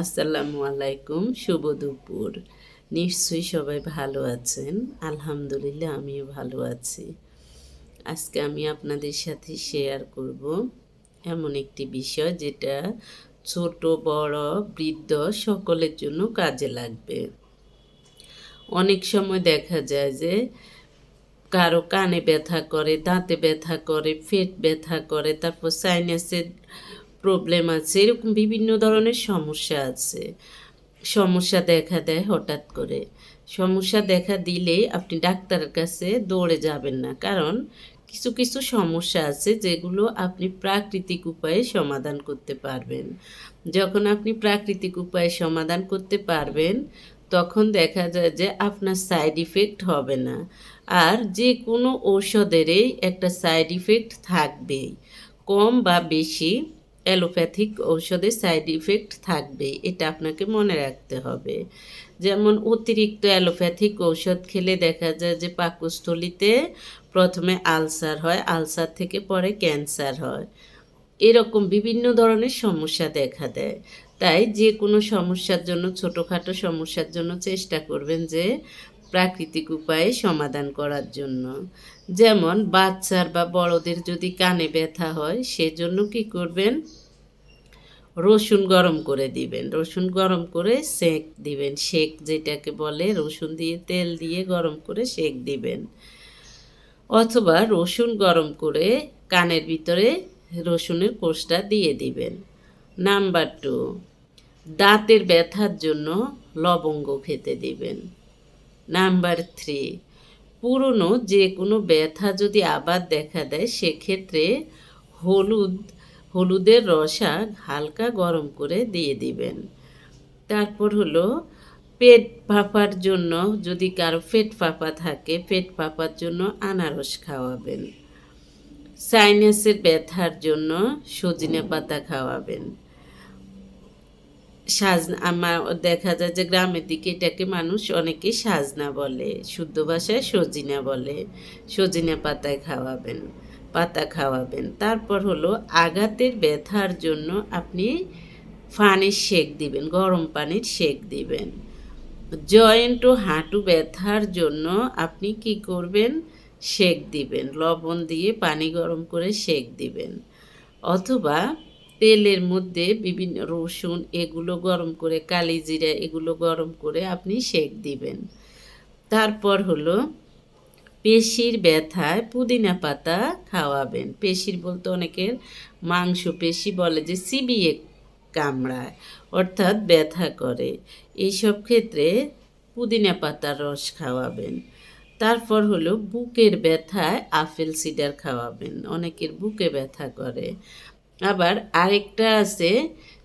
আসসালামু আলাইকুম, শুভ দুপুর। নিশ্চয়ই সবাই ভালো আছেন। আলহামদুলিল্লাহ আমিও ভালো আছি। আজকে আমি আপনাদের সাথে শেয়ার করব এমন একটি বিষয় যেটা ছোট বড় বৃদ্ধ সকলের জন্য কাজে লাগবে। অনেক সময় দেখা যায় যে কারো কানে ব্যথা করে, দাঁতে ব্যথা করে, পেট ব্যথা করে, তারপর সাইনাসের প্রবলেম আছে, এরকম বিভিন্ন ধরনের সমস্যা আছে। সমস্যা দেখা দেয় হঠাৎ করে। সমস্যা দেখা দিলেই আপনি ডাক্তারের কাছে দৌড়ে যাবেন না। কারণ কিছু কিছু সমস্যা আছে যেগুলো আপনি প্রাকৃতিক উপায়ে সমাধান করতে পারবেন। যখন আপনি প্রাকৃতিক উপায়ে সমাধান করতে পারবেন, তখন দেখা যায় যে আপনার সাইড ইফেক্ট হবে না। আর যে কোনো ঔষধেরই একটা সাইড ইফেক্ট থাকবেই। কম বা বেশি অ্যালোপ্যাথিক ঔষধের সাইড ইফেক্ট থাকবে, এটা আপনাকে মনে রাখতে হবে। যেমন অতিরিক্ত অ্যালোপ্যাথিক ঔষধ খেলে দেখা যায় যে পাকস্থলীতে প্রথমে আলসার হয়, আলসার থেকে পরে ক্যান্সার হয়, এরকম বিভিন্ন ধরনের সমস্যা দেখা দেয়। তাই যে কোনো সমস্যার জন্য, ছোটোখাটো সমস্যার জন্য চেষ্টা করবেন যে প্রাকৃতিক উপায়ে সমাধান করার জন্য। যেমন বাচ্চার বা বড়দের যদি কানে ব্যথা হয়, সেজন্য কি করবেন, রসুন গরম করে দিবেন। রসুন গরম করে সেঁক দিবেন, সেঁক যেটাকে বলে, রসুন দিয়ে তেল দিয়ে গরম করে সেঁক দিবেন। অথবা রসুন গরম করে কানের ভিতরে রসুনের কোষটা দিয়ে দিবেন। নাম্বার 2, দাঁতের ব্যথার জন্য লবঙ্গ খেতে দিবেন। নাম্বার 3, পুরনো যে কোনো ব্যথা যদি আবার দেখা দেয়, সেক্ষেত্রে হলুদের রসা হালকা গরম করে দিয়ে দিবেন। তারপর হলো পেট ফাঁপার জন্য, যদি কারো পেট ফাঁপা থাকে, পেট ফাঁপার জন্য আনারস খাওয়াবেন। সাইনাসের ব্যথার জন্য সজনে পাতা খাওয়াবেন। আমার দেখা যায় যে গ্রামের দিকে এটাকে মানুষ অনেকেই সাজনা বলে, শুদ্ধ ভাষায় সজিনা বলে। সজিনা পাতা খাওয়াবেন। তারপর হলো আঘাতের ব্যথার জন্য আপনি পানির সেক দিবেন, গরম পানির সেক দিবেন। জয়েন্ট ও হাঁটু ব্যথার জন্য আপনি কি করবেন, সেক দিবেন, লবণ দিয়ে পানি গরম করে সেক দিবেন। অথবা তেলের মধ্যে বিভিন্ন রসুন এগুলো গরম করে, কালিজিরা এগুলো গরম করে আপনি সেক দিবেন। তারপর হলো পেশির ব্যথায় পুদিনা পাতা খাওয়াবেন। পেশির বলতে অনেকের মাংস পেশি বলে যে চিবিয়ে কামড়ায়, অর্থাৎ ব্যথা করে, এইসব ক্ষেত্রে পুদিনা পাতার রস খাওয়াবেন। তারপর হলো বুকের ব্যথায় আপেল সিডার খাওয়াবেন। অনেকের বুকে ব্যথা করে। আবার আরেকটা আছে,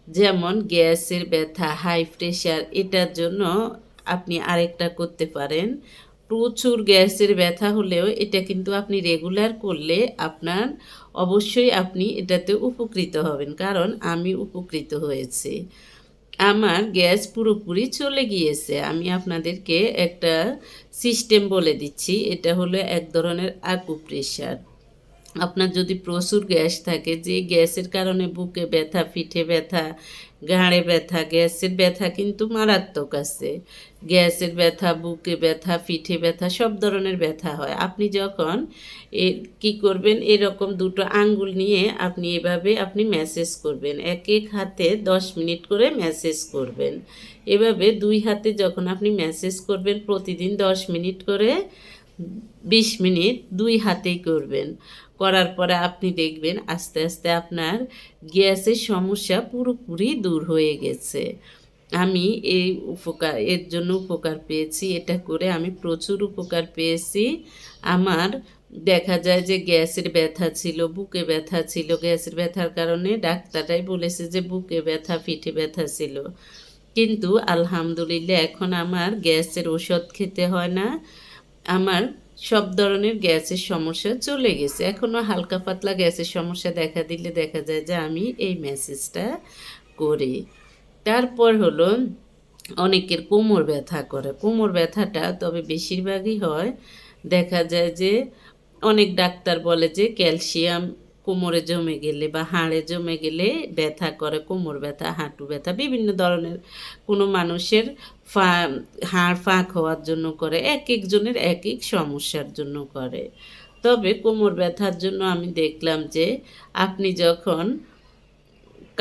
যেমন গ্যাসের ব্যথা, হাই প্রেশার, এটার জন্য আপনি আরেকটা করতে পারেন। প্রচুর গ্যাসের ব্যথা হলেও এটা কিন্তু আপনি রেগুলার করলে আপনার অবশ্যই আপনি এটাতে উপকৃত হবেন। কারণ আমি উপকৃত হয়েছি, আমার গ্যাস পুরোপুরি চলে গিয়েছে। আমি আপনাদেরকে একটা সিস্টেম বলে দিচ্ছি। এটা হলো এক ধরনের আকুপ্রেশার। আপনার যদি প্রচুর গ্যাস থাকে, যে গ্যাসের কারণে বুকে ব্যথা, পিঠে ব্যথা, ঘাড়ে ব্যথা, গ্যাসের ব্যথা কিন্তু মারাত্মক আছে। গ্যাসের ব্যথা, বুকে ব্যথা, পিঠে ব্যথা, সব ধরনের ব্যথা হয়। আপনি যখন কি করবেন, এরকম দুটো আঙ্গুল নিয়ে আপনি এভাবে আপনি ম্যাসেজ করবেন। এক এক হাতে 10 মিনিট করে ম্যাসেজ করবেন। এভাবে 2 হাতে যখন আপনি ম্যাসেজ করবেন, প্রতিদিন 10 মিনিট করে 20 মিনিট 2 হাতেই করবেন। করার পরে আপনি দেখবেন আস্তে আস্তে আপনার গ্যাসের সমস্যা পুরোপুরি দূর হয়ে গেছে। আমি এর জন্য উপকার পেয়েছি। এটা করে আমি প্রচুর উপকার পেয়েছি। আমার দেখা যায় যে গ্যাসের ব্যথা ছিল, বুকে ব্যথা ছিল। গ্যাসের ব্যথার কারণে ডাক্তাররাই বলেছে যে বুকে ব্যথা, পিঠে ব্যথা ছিল। কিন্তু আলহামদুলিল্লাহ এখন আমার গ্যাসের ওষুধ খেতে হয় না। আমার সব ধরনের গ্যাসের সমস্যা চলে গেছে। এখনও হালকা পাতলা গ্যাসের সমস্যা দেখা দিলে দেখা যায় যে আমি এই ম্যাসেজটা করি। তারপর হলো অনেকের কোমর ব্যথা করে। কোমর ব্যথাটা তবে বেশিরভাগই হয়, দেখা যায় যে অনেক ডাক্তার বলে যে ক্যালসিয়াম কোমরে জমে গেলে বা হাড়ে জমে গেলে ব্যথা করে, কোমর ব্যথা, হাঁটু ব্যথা, বিভিন্ন ধরনের কোনো মানুষের ফা হাড় ফাঁক হওয়ার জন্য করে, একেকজনের একেক সমস্যার জন্য করে। তবে কোমর ব্যথার জন্য আমি দেখলাম যে আপনি যখন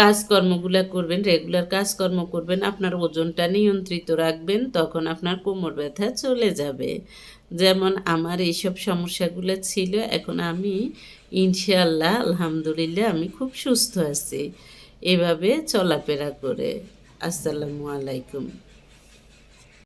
কাজকর্মগুলা করবেন, রেগুলার কাজকর্ম করবেন, আপনার ওজনটা নিয়ন্ত্রিত রাখবেন, তখন আপনার কোমর ব্যথা চলে যাবে। যেমন আমার এইসব সমস্যাগুলো ছিল, এখন আমি ইনশাআল্লাহ আলহামদুলিল্লাহ আমি খুব সুস্থ আছি এভাবে চলাফেরা করে। আসসালামু আলাইকুম।